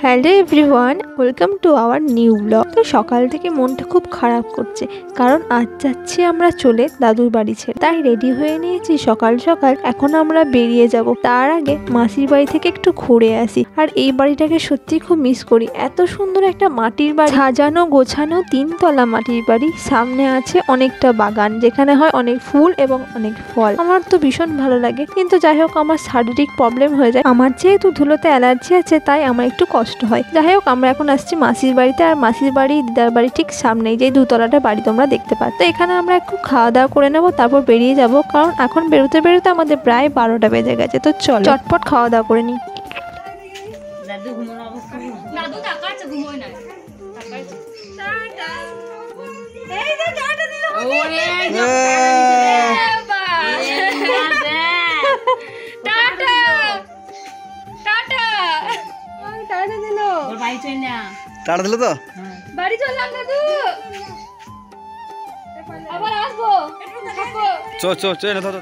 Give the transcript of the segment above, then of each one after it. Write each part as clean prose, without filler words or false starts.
Hello everyone, welcome to our new blog. তো সকাল থেকে মনটা খুব খারাপ করছে, কারণ আজ যাচ্ছি আমরা চলে দাদুর বাড়ি ছেড়ে। তাই রেডি হয়ে নিয়েছি সকাল সকাল। এখন আমরা বেরিয়ে যাব। তার আগে মাসির বাড়ি থেকে একটু ঘুরে আসি। আর এই বাড়িটাকে সত্যি খুব মিস করি। এত সুন্দর একটা মাটির বাড়ি, সাজানো গোছানো 3 তলা মাটির বাড়ি। সামনে আছে অনেকটা বাগান, যেখানে হয় অনেক ফুল এবং অনেক ফল। আমার তো ভীষণ ভালো লাগে, কিন্তু যাই হোক আমার শারীরিক প্রবলেম হয়ে যায়। আমার যেহেতু ধুলোতে অ্যালার্জি আছে, তাই আমার একটু কষ্ট হয়। যাই হোক আমরা এখন আসছি মাসির বাড়িতে। আর মাসির বাড়ি দিদার বাড়ি ঠিক সামনেই, যে 2 তলাটা বাড়ি তোমরা দেখতে পাচ্ছ। তো এখানে আমরা একটু খাওয়া দাওয়া করে নেবো, তারপর বেরিয়ে যাব। কারণ এখন বেরোতে বেরোতে আমাদের প্রায় 12টা বেজে গেছে। তো চলো চটপট খাওয়া দাওয়া করে নিই। টাটা দিল তো বাড়ি চললাম দাদু, আবার আসবো।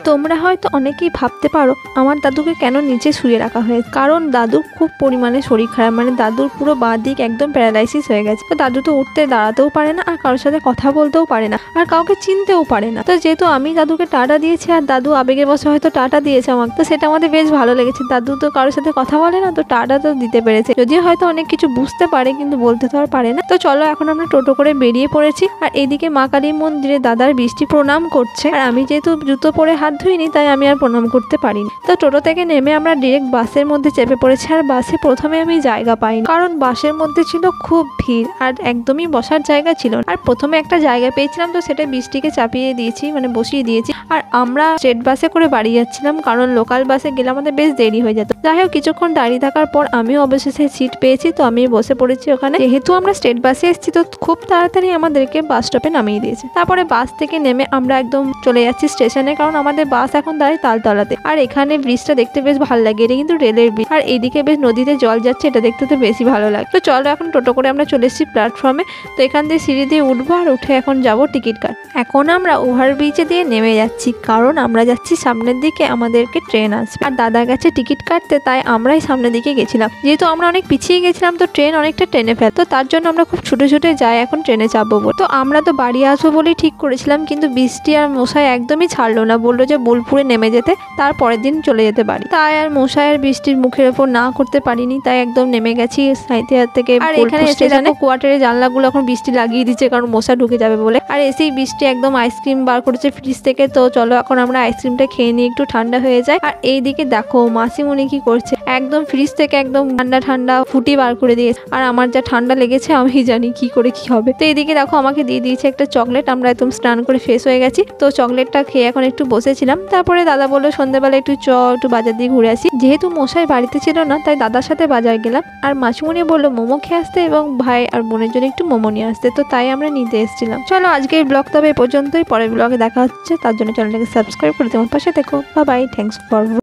তোমরা হয়তো অনেকেই ভাবতে পারো আমার দাদুকে কেন নিচে শুয়ে রাখা হয়েছে। কারণ দাদুর খুব পরিমাণে শরীর খারাপ, মানে দাদুর পুরো বাঁ দিক একদম প্যারালাইসিস হয়ে গেছে। তো দাদু তো উঠতে দাঁড়াতেও পারে না, আর কারোর সাথে কথা বলতেও পারে না, আর কাউকে চিনতেও পারে না। তো যেহেতু আমি দাদুকে টাটা দিয়েছি, আর দাদু আবেগের বশে হয়তো টাটা দিয়েছে আমাকে, তো সেটা আমাদের বেশ ভালো লেগেছে। দাদু তো কারোর সাথে কথা বলে না, তো টাটা তো দিতে পেরেছে। যদিও হয়তো অনেক কিছু বুঝতে পারে, কিন্তু বলতে তো আর পারে না। তো চলো এখন আমরা টোটো করে বেরিয়ে পড়েছি। আর এদিকে মা কালী মন্দিরে দাদার বৃষ্টি প্রণাম করছে। আর আমি যেহেতু জুতো পরে হাত ধুইনি, তাই আমি আর প্রণাম করতে পারিনি। তো টোটো থেকে নেমে আমরা ডিরেক্ট বাসের মধ্যে চেপে পড়েছি। আর বাসে প্রথমে আমি জায়গা পাইনি, কারণ বাসের মধ্যে ছিল খুব ভিড়, আর একদমই বসার জায়গা ছিল না। আর প্রথমে একটা জায়গা পেয়েছিলাম, তো সেটা বৃষ্টিকে চাপিয়ে দিয়েছি, মানে বসিয়ে দিয়েছি। আর আমরা স্টেট বাসে করে বাড়ি যাচ্ছিলাম, কারণ লোকাল বাসে গেলে আমাদের বেশ দেরি হয়ে যেত। যাই হোক কিছুক্ষণ দাঁড়িয়ে থাকার পর আমিও অবশেষে সিট পেয়েছি, তো আমি বসে পড়েছি ওখানে। যেহেতু আমরা স্টেট বাসে এসেছি, তো খুব তাড়াতাড়ি আমাদেরকে বাস স্টপে নামিয়ে দিয়েছে। তারপরে বাস থেকে নেমে আমরা একদম চলে যাচ্ছি স্টেশনে, কারণ আমাদের বাস এখন দাঁড়িয়ে তালতলাতে। আর এখানে ব্রিজটা দেখতে বেশ ভালো লাগে, এটা কিন্তু রেলের ব্রিজ। আর এইদিকে বেশ নদীতে জল যাচ্ছে, এটা দেখতে তো বেশি ভালো লাগে। তো চলো এখন টোটো করে আমরা চলে এসেছি প্ল্যাটফর্মে। তো এখান দিয়ে সিঁড়ি দিয়ে উঠবো, আর উঠে এখন যাব টিকিট কাট। এখন আমরা ওভারব্রিজে দিয়ে নেমে যাচ্ছি, কারণ আমরা যাচ্ছি সামনের দিকে, আমাদেরকে ট্রেন আসবে। আর দাদা গেছে টিকিট কাটতে, তাই আমরাই সামনের দিকে গেছিলাম। যেহেতু আমরা অনেক পিছিয়ে গেছিলাম, তো ট্রেন অনেকটা টেনে ফেল, তো তার জন্য আমরা খুব ছুটে ছুটে যাই এখন ট্রেনে চাপবো বলে। তো আমরা তো বাড়ি আসবো বলেই ঠিক করেছিলাম, কিন্তু বৃষ্টি আর মশাই একদমই ছাড়লো না, বললো যে বোলপুরে নেমে যেতে, তার পরের দিন চলে যেতে পারি। তাই আর মশাই আর বৃষ্টির মুখের ওপর না করতে পারিনি, তাই একদম নেমে গেছি সাঁইথিয়ার থেকে। আর এখানে এসে দেখো কোয়ার্টারের জানলাগুলো এখন বৃষ্টি লাগিয়ে দিচ্ছে, কারণ মশা ঢুকে যাবে বলে। আর এসেই বৃষ্টি একদম আইসক্রিম বার করেছে ফ্রিজ থেকে। তো চলো এখন আমরা আইসক্রিমটা খেয়ে নিয়ে একটু ঠান্ডা হয়ে যায়। আর এইদিকে দেখো মাসিমণি কি করছে, একদম ফ্রিজ থেকে একদম ঠান্ডা ঠান্ডা ফুটি বার করে দিয়েছে। আর আমার যা ঠান্ডা লেগেছে আমি জানি কি করে কি হবে। তো এইদিকে দেখো আমাকে দিয়ে দিয়েছে একটা চকলেট। আমরা একদম স্নান করে ফ্রেশ হয়ে গেছি। তো চকলেটটা খেয়ে এখন একটু বসেছিলাম। তারপরে দাদা বললো সন্ধ্যেবেলা একটু একটু বাজার দিয়ে ঘুরে আসি। যেহেতু মশাই বাড়িতে ছিল না, তাই দাদার সাথে বাজার গেলাম। আর মাসিমণি বললো মোমো খেয়ে আসতে, এবং ভাই আর বোনের জন্য একটু মোমো নিয়ে আসতে। তো তাই আমরা নিতে এসেছিলাম। চলো আজকের ব্লগ তবে এ পর্যন্তই, পরের ব্লগে দেখা হচ্ছে। তার জন্য চ্যানেলটাকে সাবস্ক্রাইব করে তোমার পাশে দেখো। Bye bye, thanks for